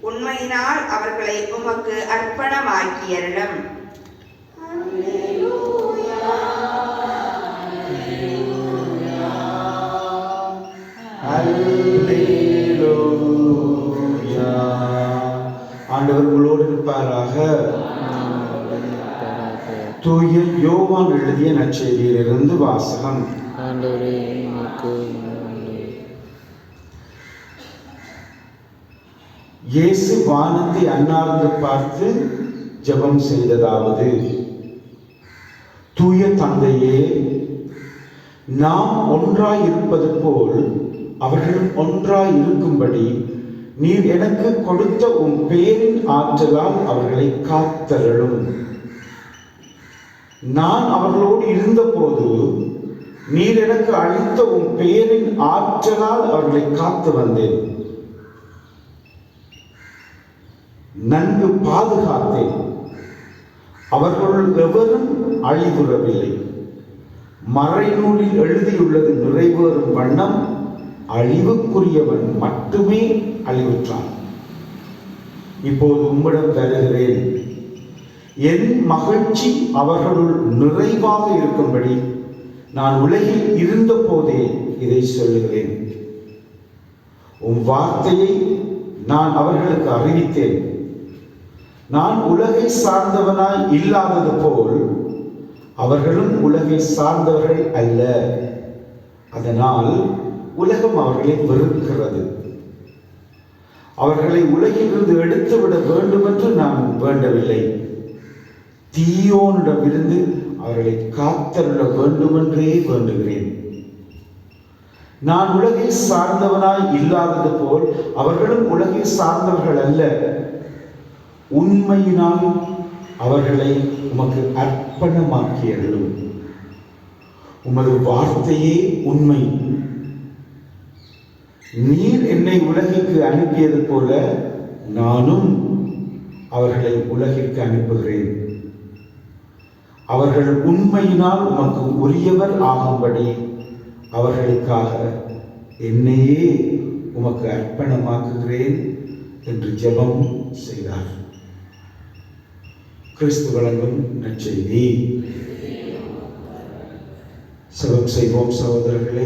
உண்மையினால் அவர்களை உமக்கு அர்ப்பணமாக்கியருளும். ஆண்டவர் உங்களோடு இருப்பாராக. தூய யோவான் எழுதிய நற்செய்தியிலிருந்து வாசகம். இயேசு வானத்தை அண்ணார்ந்து பார்த்து ஜெபம் செய்ததாவது: தூய தந்தையே, நாம் ஒன்றாய் இருப்பது போல் அவர்களும் ஒன்றாய் இருக்கும்படி நீர் எனக்கு கொடுத்த உம் பேரின் ஆற்றலால் அவர்களை காத்தருளும். நான் அவர்களோடு இருந்தபோது நீர் எனக்கு அளித்த உம் பேரின் ஆற்றலால் அவர்களை காத்து வந்தேன். நன்கு பாதுகாத்தேன். அவர்களுள் எவரும் அழிவுறவில்லை. மறைநூலில் எழுதியுள்ளது நிறைவேறும் வண்ணம் அழிவுக்குரியவன் மட்டுமே அழிவுற்றான். இப்போது உம்மிடம் வருகிறேன். என் மகிழ்ச்சி அவர்களுள் நிறைவாக இருக்கும்படி நான் உலகில் இருந்த போதே இதை சொல்லுகிறேன். உம் வார்த்தையை நான் அவர்களுக்கு அறிவித்தேன். நான் உலகை சார்ந்தவனாய் இல்லாதது போல் அவர்களும் உலகை சார்ந்தவர்கள் அல்ல. அதனால் உலகம் அவர்களை வெறுக்கிறது. அவர்களை உலகிலிருந்து எடுத்துவிட வேண்டும் என்று நான் வேண்டவில்லை. தீயோனிடமிருந்து அவர்களை காத்தருள வேண்டுமென்றே வேண்டுகிறேன். நான் உலகை சார்ந்தவனாய் இல்லாதது போல் அவர்களும் உலகை சார்ந்தவர்கள் அல்ல. உண்மையினால் அவர்களை உமக்கு அர்ப்பணமாக்கியருளும். உமது வார்த்தையே உண்மை. நீர் என்னை உலகிற்கு அனுப்பியது போல நானும் அவர்களை உலகிற்கு அனுப்புகிறேன். அவர்கள் உண்மையினால் உமக்கு உரியவர் ஆகும்படி அவர்களுக்காக என்னையே உமக்கு அர்ப்பணமாக்குகிறேன் என்று ஜெபம் செய்தார். கிறிஸ்து வழங்கும் நற்செய்தி. ஜெபம் செய்வோம் சகோதரர்களே.